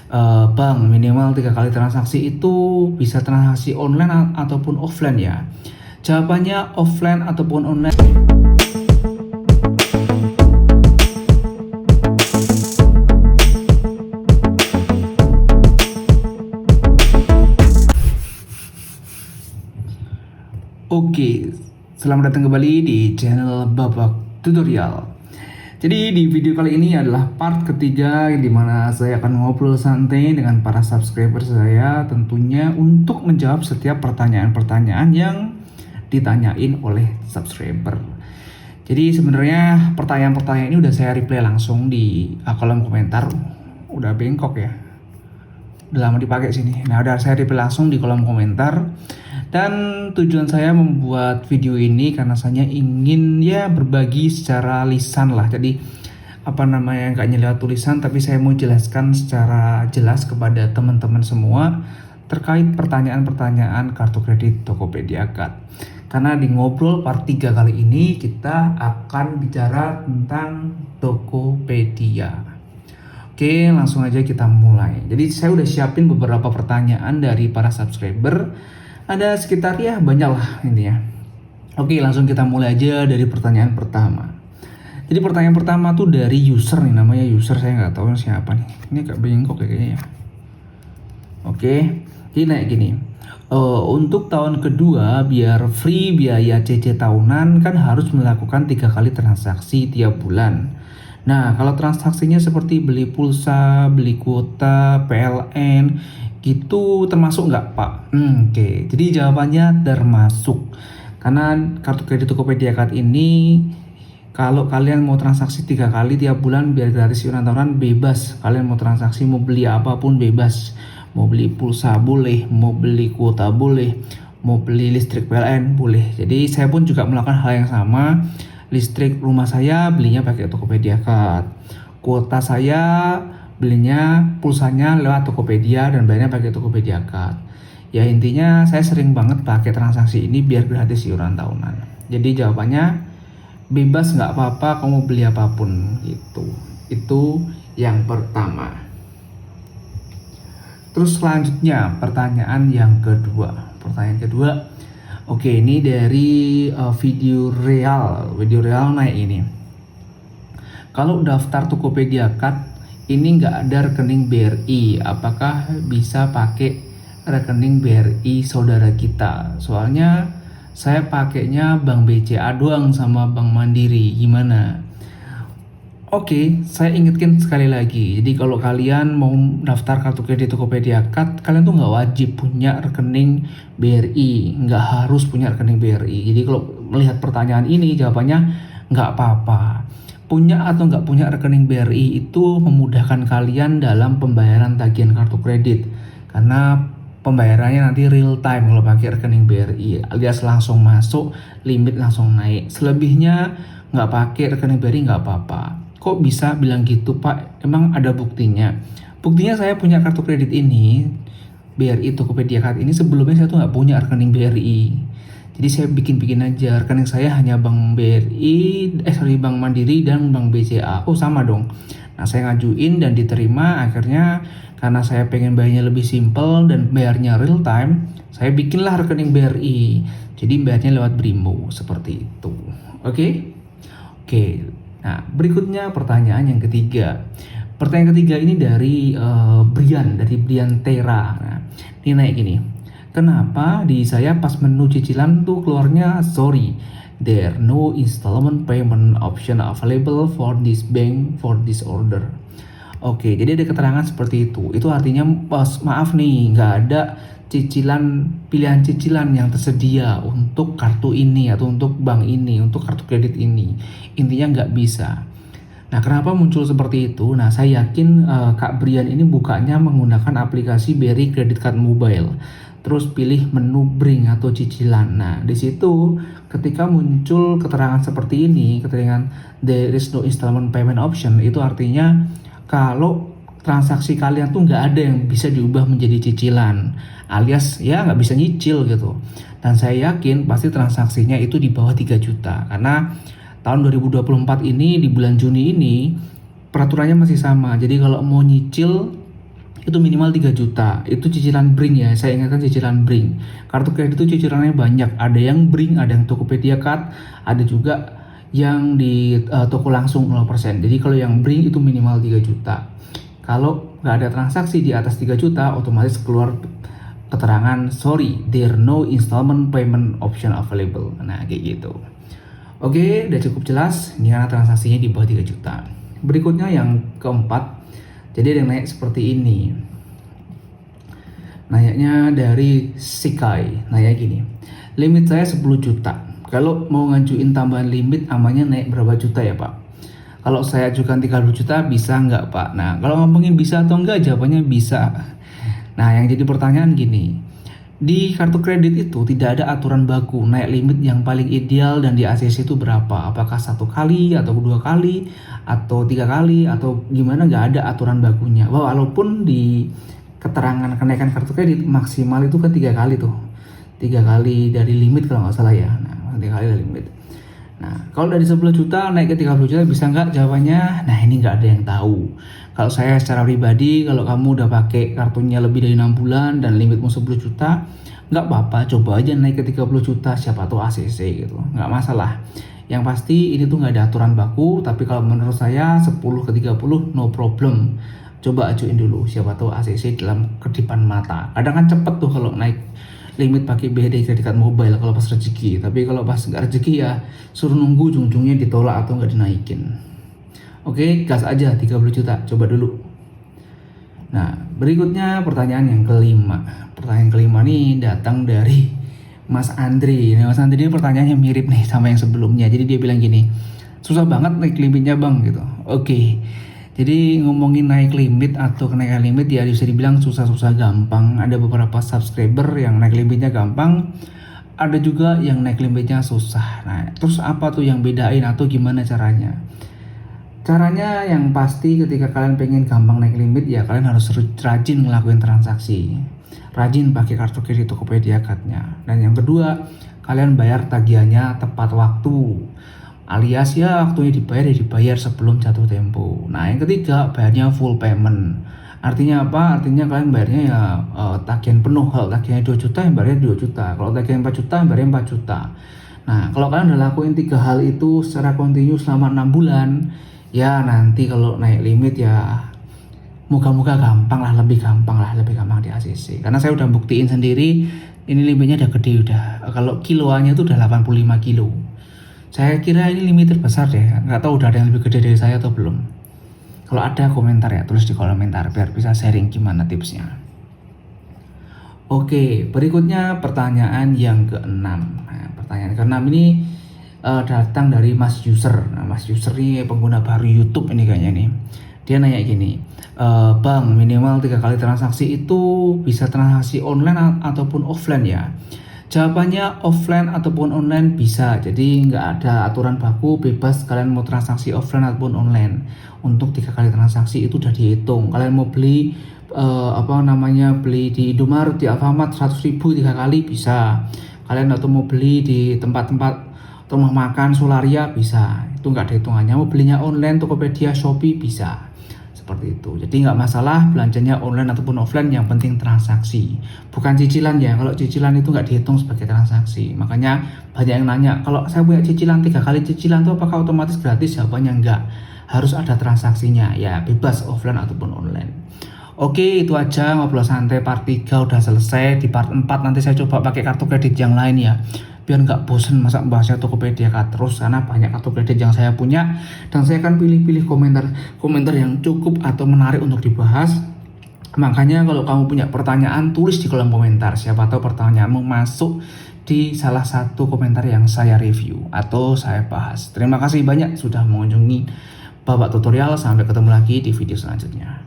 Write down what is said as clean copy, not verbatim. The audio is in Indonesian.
Bang, minimal 3 kali transaksi itu bisa transaksi online ataupun offline ya? Jawabannya offline ataupun online. Oke, selamat datang kembali di channel Babak Tutorial. Jadi di video kali ini adalah part ketiga di mana saya akan ngobrol santai dengan para subscriber saya, tentunya untuk menjawab setiap pertanyaan-pertanyaan yang ditanyain oleh subscriber. Jadi sebenarnya pertanyaan-pertanyaan ini udah saya reply langsung di kolom komentar. Udah bengkok ya, udah lama dipakai sini. Nah, udah saya reply langsung di kolom komentar. Dan tujuan saya membuat video ini karena saya ingin ya berbagi secara lisan lah. Jadi nggak lewat tulisan, tapi saya mau jelaskan secara jelas kepada teman-teman semua terkait pertanyaan-pertanyaan kartu kredit Tokopedia Card. Karena di ngobrol part 3 kali ini kita akan bicara tentang Tokopedia. Oke, langsung aja kita mulai. Jadi saya udah siapin beberapa pertanyaan dari para subscriber. Ada sekitar ya banyak lah intinya. Oke, langsung kita mulai aja dari pertanyaan pertama. Jadi pertanyaan pertama tuh dari user nih, namanya user, saya nggak tahu siapa nih. Ini agak bengkok ya kayaknya ya. Oke, jadi naik gini. Untuk tahun kedua biar free biaya CC tahunan kan harus melakukan 3 kali transaksi tiap bulan. Nah, kalau transaksinya seperti beli pulsa, beli kuota, PLN, gitu termasuk nggak Pak? Oke, jadi jawabannya termasuk. Karena kartu kredit Tokopedia Card ini, kalau kalian mau transaksi 3 kali tiap bulan biar gratis iuran tahunan, bebas. Kalian mau transaksi, mau beli apapun bebas. Mau beli pulsa boleh, mau beli kuota boleh, mau beli listrik PLN boleh. Jadi saya pun juga melakukan hal yang sama. Listrik rumah saya belinya pakai Tokopedia Card. Kuota saya belinya pulsanya lewat Tokopedia dan bayarnya pakai Tokopedia Card. Ya intinya saya sering banget pakai transaksi ini biar gratis iuran tahunan. Jadi jawabannya bebas, nggak apa-apa kamu beli apapun gitu. Itu yang pertama. Terus selanjutnya pertanyaan yang kedua. Pertanyaan kedua, oke ini dari video real naik ini. Kalau daftar Tokopedia Card ini nggak ada rekening BRI, apakah bisa pakai rekening BRI saudara kita? Soalnya saya pakainya Bank BCA doang sama Bank Mandiri, gimana? Oke, saya ingatkan sekali lagi. Jadi kalau kalian mau daftar kartu kredit Tokopedia Card, kalian tuh nggak wajib punya rekening BRI, nggak harus punya rekening BRI. Jadi kalau melihat pertanyaan ini, jawabannya nggak apa-apa. Punya atau nggak punya rekening BRI itu memudahkan kalian dalam pembayaran tagihan kartu kredit, karena pembayarannya nanti real time kalau pakai rekening BRI, alias langsung masuk, limit langsung naik. Selebihnya nggak pakai rekening BRI nggak apa-apa. Kok bisa bilang gitu Pak? Emang ada buktinya? Buktinya saya punya kartu kredit ini, BRI Tokopedia Card ini, sebelumnya saya tuh nggak punya rekening BRI. Jadi saya bikin aja, rekening saya hanya Bank BRI, Bank Mandiri dan Bank BCA. Oh sama dong. Nah saya ngajuin dan diterima. Akhirnya karena saya pengen bayarnya lebih simple dan bayarnya real time, saya bikinlah rekening BRI. Jadi bayarnya lewat Brimo seperti itu. Oke? Oke. Nah berikutnya pertanyaan yang ketiga. Pertanyaan ketiga ini dari Brian Tera. Nah, ini naik gini. Kenapa di saya pas menu cicilan tuh keluarnya sorry, there no installment payment option available for this bank for this order. Oke, jadi ada keterangan seperti itu. Itu artinya maaf nih, nggak ada pilihan cicilan yang tersedia untuk kartu ini atau untuk bank ini, untuk kartu kredit ini. Intinya nggak bisa. Nah, kenapa muncul seperti itu? Nah, saya yakin Kak Brian ini bukanya menggunakan aplikasi BRI Credit Card Mobile. Terus pilih menu bring atau cicilan. Nah, di situ ketika muncul keterangan seperti ini, keterangan there is no installment payment option, itu artinya kalau transaksi kalian tuh nggak ada yang bisa diubah menjadi cicilan, alias ya nggak bisa nyicil gitu. Dan saya yakin pasti transaksinya itu di bawah 3 juta, karena tahun 2024 ini di bulan Juni ini peraturannya masih sama. Jadi kalau mau nyicil itu minimal 3 juta. Itu cicilan Brink ya, saya ingatkan cicilan Brink. Kartu kredit itu cicilannya banyak, ada yang Brink, ada yang Tokopedia Card, ada juga yang di toko langsung 0%. Jadi kalau yang Brink itu minimal 3 juta. Kalau nggak ada transaksi di atas 3 juta, otomatis keluar keterangan sorry, there no installment payment option available. Nah kayak gitu. Oke, udah cukup jelas. Ini karena transaksinya di bawah 3 juta. Berikutnya yang keempat, jadi ada yang naik seperti ini. Naiknya dari Sikai, naik gini. Limit saya 10 juta. Kalau mau ngajuin tambahan limit, amannya naik berapa juta ya Pak? Kalau saya ajukan 30 juta, bisa nggak Pak? Nah, kalau ngomongin bisa atau enggak, jawabannya bisa. Nah, yang jadi pertanyaan gini. Di kartu kredit itu tidak ada aturan baku naik limit yang paling ideal dan di ACC itu berapa? Apakah 1 kali atau 2 kali atau 3 kali atau gimana? Nggak ada aturan bakunya. Walaupun di keterangan kenaikan kartu kredit maksimal itu kan 3 kali tuh. 3 kali dari limit kalau nggak salah ya. Nah, 3 kali dari limit. Nah, kalau dari 10 juta naik ke 30 juta bisa nggak? Jawabannya, nah ini nggak ada yang tahu. Kalau saya secara pribadi, kalau kamu udah pakai kartunya lebih dari 6 bulan dan limitmu 10 juta, nggak apa-apa, coba aja naik ke 30 juta, siapa tahu ACC gitu, nggak masalah. Yang pasti ini tuh nggak ada aturan baku, tapi kalau menurut saya 10 ke 30 no problem. Coba ajuin dulu, siapa tahu ACC dalam kedipan mata. Kadang kan cepet tuh kalau naik limit pakai BRI kredit card mobile kalau pas rezeki, tapi kalau pas nggak rezeki ya suruh nunggu ujung-ujungnya ditolak atau nggak dinaikin. Oke, gas aja 30 juta, coba dulu. Nah, berikutnya pertanyaan yang kelima. Pertanyaan kelima nih datang dari Mas Andri. Nah, Mas Andri ini pertanyaannya mirip nih sama yang sebelumnya. Jadi dia bilang gini, susah banget naik limitnya bang gitu. Oke, jadi ngomongin naik limit atau kenaikan limit ya bisa dibilang susah-susah gampang. Ada beberapa subscriber yang naik limitnya gampang, ada juga yang naik limitnya susah. Nah, terus apa tuh yang bedain atau gimana caranya? Caranya yang pasti ketika kalian pengen gampang naik limit ya kalian harus rajin ngelakuin transaksi. Rajin pakai kartu kredit Tokopedia Card-nya. Dan yang kedua, kalian bayar tagihannya tepat waktu. Alias ya waktunya dibayar sebelum jatuh tempo. Nah yang ketiga, bayarnya full payment. Artinya apa? Artinya kalian bayarnya ya tagihan penuh. Kalau tagihannya 2 juta, yang bayarnya 2 juta. Kalau tagihan 4 juta, yang bayarnya 4 juta. Nah kalau kalian udah lakuin 3 hal itu secara kontinu selama 6 bulan, ya nanti kalau naik limit ya moga-moga gampang lah, lebih gampang di ACC. Karena saya udah buktiin sendiri, ini limitnya udah gede udah. Kalau kiloannya itu udah 85 kilo. Saya kira ini limit terbesar deh, nggak tahu udah ada yang lebih gede dari saya atau belum. Kalau ada komentar ya, tulis di komentar biar bisa sharing gimana tipsnya. Oke, berikutnya pertanyaan yang ke-6. Nah, pertanyaan ke-6 ini datang dari Mas User. Nah, Mas User ini pengguna baru YouTube ini kayaknya nih. Dia nanya gini, Bang, minimal 3 kali transaksi itu bisa transaksi online ataupun offline ya? Jawabannya offline ataupun online bisa. Jadi nggak ada aturan baku, bebas kalian mau transaksi offline ataupun online. Untuk 3 kali transaksi itu udah dihitung. Kalian mau beli beli di Indomaret, di Alfamart 100.000 3 kali bisa. Kalian atau mau beli di tempat-tempat rumah makan Solaria bisa, itu nggak ada hitungannya. Mau belinya online Tokopedia, Shopee bisa, seperti itu. Jadi nggak masalah belanjanya online ataupun offline, yang penting transaksi, bukan cicilan ya. Kalau cicilan itu nggak dihitung sebagai transaksi. Makanya banyak yang nanya, kalau saya punya cicilan 3 kali cicilan itu apakah otomatis gratis? Jawabannya enggak, harus ada transaksinya ya, bebas offline ataupun online. Oke, itu aja ngobrol santai part 3 udah selesai. Di part 4 nanti saya coba pakai kartu kredit yang lain ya, biar nggak bosen masa bahasnya Tokopedia Card terus, karena banyak kartu kredit yang saya punya dan saya akan pilih-pilih komentar yang cukup atau menarik untuk dibahas. Makanya kalau kamu punya pertanyaan, tulis di kolom komentar, siapa tahu pertanyaanmu masuk di salah satu komentar yang saya review atau saya bahas. Terima kasih banyak sudah mengunjungi Babak Tutorial, sampai ketemu lagi di video selanjutnya.